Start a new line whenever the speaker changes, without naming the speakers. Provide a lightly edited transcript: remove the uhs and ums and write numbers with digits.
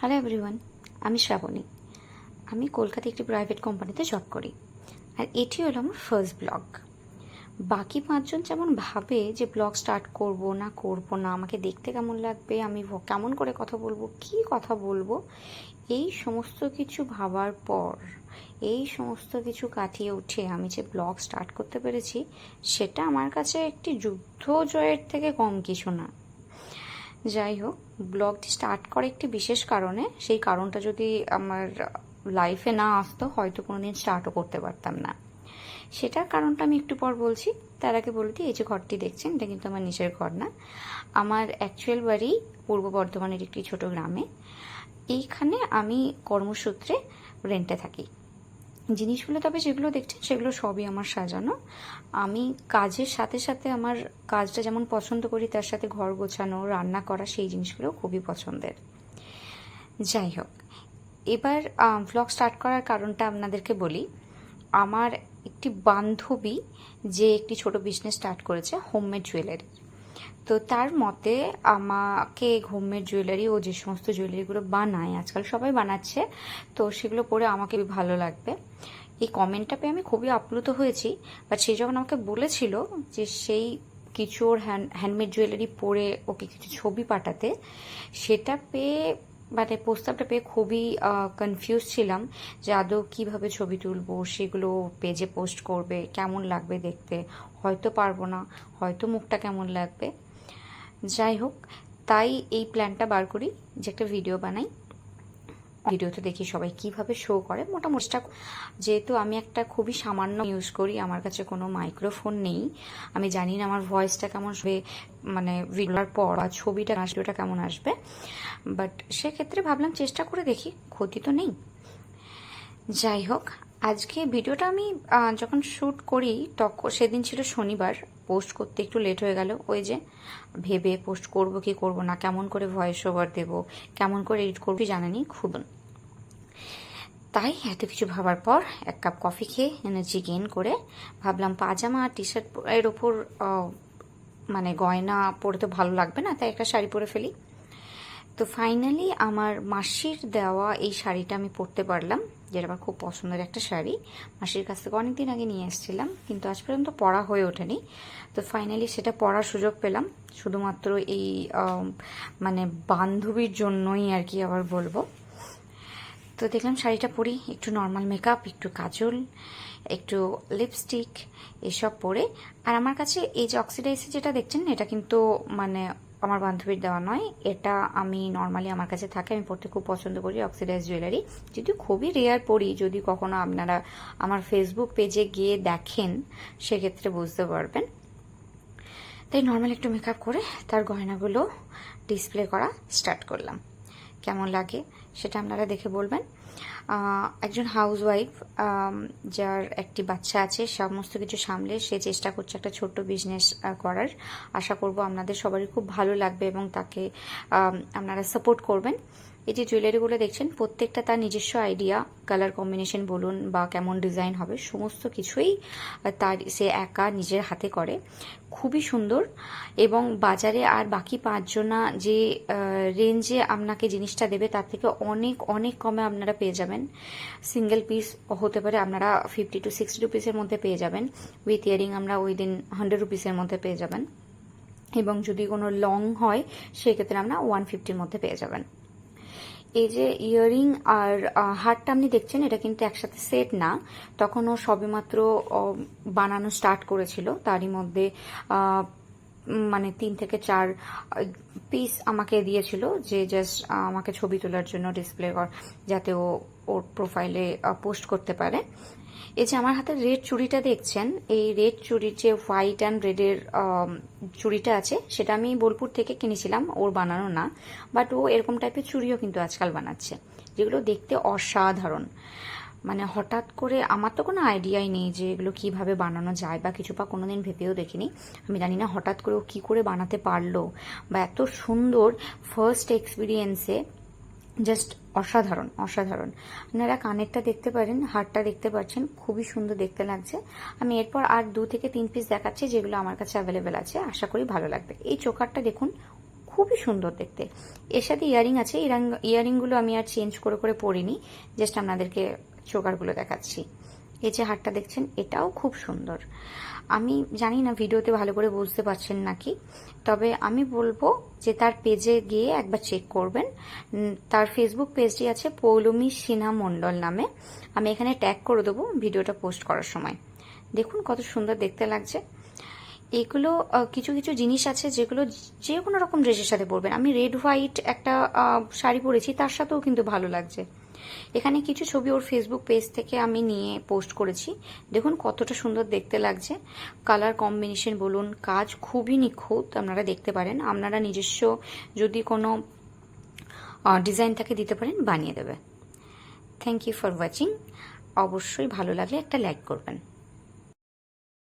Hello everyone, আমি শ্রাবণী। আমি কলকাতায় একটি প্রাইভেট কোম্পানিতে জব করি, আর এটি হলো আমার ফার্স্ট ব্লগ। বাকি পাঁচজন যেমন ভাবে যে ব্লগ স্টার্ট করব না, আমাকে দেখতে কেমন লাগবে, আমি কেমন করে কথা বলবো, কি কথা বলবো, এই সমস্ত কিছু ভাবার পর, এই সমস্ত কিছু কাটিয়ে উঠে আমি যে ব্লগ স্টার্ট করতে পেরেছি, সেটা আমার কাছে একটি যুদ্ধ জয়ের থেকে কম কিছু না। যাই হোক, ব্লগটি স্টার্ট করে একটি বিশেষ কারণে। সেই কারণটা যদি আমার লাইফে না আসতো, হয়তো কোনোদিন স্টার্টও করতে পারতাম না। সেটার কারণটা আমি একটু পর বলছি। তার আগে বলে দিই, এই যে ঘরটি দেখছেন, এটা কিন্তু আমার নিজের ঘর না। আমার অ্যাকচুয়াল বাড়ি পূর্ব বর্ধমানের একটি ছোট গ্রামে। এইখানে আমি কর্মসূত্রে রেন্টে থাকি। জিনিসগুলো তবে যেগুলো দেখছেন, সেগুলো সবই আমার সাজানো। আমি কাজের সাথে সাথে আমার কাজটা যেমন পছন্দ করি, তার সাথে ঘর গোছানো, রান্না করা, সেই জিনিসগুলো খুবই পছন্দের। যাই হোক, এবার ভ্লগ স্টার্ট করার কারণটা আপনাদেরকে বলি। আমার একটি বান্ধবী যে একটি ছোট বিজনেস স্টার্ট করেছে, হোমমেড জুয়েলারি। তো তার মতে আমাকে হোমমেড জুয়েলারি, ও যে সমস্ত জুয়েলারিগুলো বানায়, আজকাল সবাই বানাচ্ছে, তো সেগুলো পরে আমাকে ভালো লাগবে। এই কমেন্টটা পেয়ে আমি খুবই আপ্লুত হয়েছি। বাট সে যখন আমাকে বলেছিল যে সেই কিছু ওর হ্যান্ডমেড জুয়েলারি পরে ওকে কিছু ছবি পাঠাতে, সেটা পেয়ে, মানে প্রস্তাবটা পেয়ে খুবই কনফিউজ ছিলাম যে আদৌ কীভাবে ছবি তুলবো, সেগুলো পেজে পোস্ট করবে, কেমন লাগবে দেখতে, হয়তো পারবো না, হয়তো মুখটা কেমন লাগবে। যাই হোক, তাই এই প্ল্যানটা বার করি যে একটা ভিডিও বানাই। ভিডিওতে দেখি সবাই কিভাবে শো করে। মোটামুটি যেহেতু আমি একটা খুবই সামান্য ইউজ করি, আমার কাছে কোনো মাইক্রোফোন নেই, আমি জানি না আমার ভয়েসটা কেমন হবে, মানে ভিডিওর পর বা ছবিটা ভিডিওটা কেমন আসবে। বাট সেক্ষেত্রে ভাবলাম চেষ্টা করে দেখি, ক্ষতি তো নেই। যাই হোক, আজকে ভিডিওটা আমি যখন শ্যুট করি, তখন সেদিন ছিল শনিবার। পোস্ট করতে একটু লেট হয়ে গেল। ওই যে ভেবে পোস্ট করব কি করব না, কেমন করে ভয়েস ওভার দেবো, কেমন করে এডিট করবো জানেনি খুব। তাই এত কিছু ভাবার পর এক কাপ কফি খেয়ে এনার্জি গেইন করে ভাবলাম পাজামা আর টি শার্ট এর ওপর মানে গয়না পরে তো ভালো লাগবে না, তাই একটা শাড়ি পরে ফেলি। তো ফাইনালি আমার মাসির দেওয়া এই শাড়িটা আমি পরতে পারলাম, যেটা আমার খুব পছন্দের একটা শাড়ি। মাসির কাছ থেকে অনেকদিন আগে নিয়ে এসেছিলাম, কিন্তু আজ পর্যন্ত পরা হয়ে ওঠেনি। তো ফাইনালি সেটা পরার সুযোগ পেলাম, শুধুমাত্র এই মানে বান্ধবীর জন্যই আর কি আবার বলবো। তো দেখলাম শাড়িটা পরি, একটু নর্মাল মেকআপ, একটু কাজল, একটু লিপস্টিক, এসব পরে। আর আমার কাছে এই যে অক্সিডাইজার যেটা দেখছেন, এটা কিন্তু মানে আমার বান্ধবীর দেওয়া নয়, এটা আমি নর্মালি আমার কাছে থাকে, আমি পরতে খুব পছন্দ করি অক্সিডাইজ জুয়েলারি। যদিও খুবই রেয়ার পরি, যদি কখনো আপনারা আমার ফেসবুক পেজে গিয়ে দেখেন সেক্ষেত্রে বুঝতে পারবেন। তাই নর্মাল একটু মেকআপ করে তার গয়নাগুলো ডিসপ্লে করা স্টার্ট করলাম। কেমন লাগে সেটা আপনারা দেখে বলবেন। একজন হাউসওয়াইফ, যার একটি বাচ্চা আছে, সমস্ত কিছু সামলে সে চেষ্টা করছে একটা ছোট্ট বিজনেস করার। আশা করব আপনাদের সবারই খুব ভালো লাগবে এবং তাকে আপনারা সাপোর্ট করবেন। এই যে জুয়েলারিগুলো দেখছেন, প্রত্যেকটা তার নিজস্ব আইডিয়া, কালার কম্বিনেশন বলুন বা কেমন ডিজাইন হবে, সমস্ত কিছুই তার সে একা নিজের হাতে করে, খুবই সুন্দর। এবং বাজারে আর বাকি পাঁচজনা যে রেঞ্জে আপনাকে জিনিসটা দেবে, তার থেকে অনেক অনেক কমে আপনারা পেয়ে যাবেন। সিঙ্গেল পিস হতে পারে আপনারা 50 to 60 রুপিসের মধ্যে পেয়ে যাবেন, উইথ ইয়ারিং আমরা উইদিন 100 রুপিসের মধ্যে পেয়ে যাবেন। এবং যদি কোনো লং হয় সেক্ষেত্রে আমরা 150-র মধ্যে পেয়ে যাবেন। এই যে ইয়ারিং আর হারটা আপনি দেখছেন, এটা কিন্তু একসাথে সেট না, তখন ও সবেমাত্র বানানো স্টার্ট করেছিল। তারই মধ্যে মানে 3 থেকে 4 পিস আমাকে দিয়েছিল, যে জাস্ট আমাকে ছবি তোলার জন্য ডিসপ্লে কর, যাতে ও ওর প্রোফাইলে পোস্ট করতে পারে। এই যে আমার হাতে রেড চুড়িটা দেখছেন, এই রেড চুড়ির যে হোয়াইট অ্যান্ড রেডের চুড়িটা আছে, সেটা আমি বোলপুর থেকে কিনেছিলাম, ওর বানানো না। বাট ও এরকম টাইপের চুড়িও কিন্তু আজকাল বানাচ্ছে, যেগুলো দেখতে অসাধারণ। মানে হঠাৎ করে, আমার তো কোনো আইডিয়াই নেই যে এগুলো কিভাবে বানানো যায় বা কিছু, বা কোনোদিন ভেবেও দেখিনি। আমি জানি না হঠাৎ করে ও কী করে বানাতে পারলো, বা এত সুন্দর ফার্স্ট এক্সপিরিয়েন্সে, জাস্ট অসাধারণ অসাধারণ। আপনারা কানেরটা দেখতে পারেন, হারটা দেখতে পাচ্ছেন, খুবই সুন্দর দেখতে লাগছে। আমি এরপর আর 2 থেকে 3 পিস দেখাচ্ছি, যেগুলো আমার কাছে অ্যাভেলেবেল আছে, আশা করি ভালো লাগবে। এই চোকারটা দেখুন, খুবই সুন্দর দেখতে। এর সাথে ইয়ারিং আছে, ইয়ারিংগুলো আমি আর চেঞ্জ করে করে পরিনি, জাস্ট আপনাদেরকে চোকারগুলো দেখাচ্ছি। এই যে হারটা দেখছেন, এটাও খুব সুন্দর। আমি জানি না ভিডিওতে ভালো করে বুঝতে পারছেন নাকি, তবে আমি বলবো যে তার পেজে গিয়ে একবার চেক করবেন। তার ফেসবুক পেজটি আছে পৌলমী সিনহা মণ্ডল নামে, আমি এখানে ট্যাগ করে দেবো ভিডিওটা পোস্ট করার সময়। দেখুন কত সুন্দর দেখতে লাগছে। এগুলো কিছু কিছু জিনিস আছে যেগুলো যে কোনো রকম ড্রেসের সাথে পরবেন। আমি রেড হোয়াইট একটা শাড়ি পরেছি, তার সাথেও কিন্তু ভালো লাগছে। এখানে কিছু ছবি ওর ফেসবুক পেজ থেকে আমি নিয়ে পোস্ট করেছি, দেখুন কতটা সুন্দর দেখতে লাগছে। কালার কম্বিনেশন বলুন, কাজ খুবই নিখুঁত, আপনারা দেখতে পারেন। আপনারা নিজস্ব যদি কোনো ডিজাইন থাকে দিতে পারেন, বানিয়ে দেবে। Thank you for watching. অবশ্যই ভালো লাগলে একটা লাইক করবেন।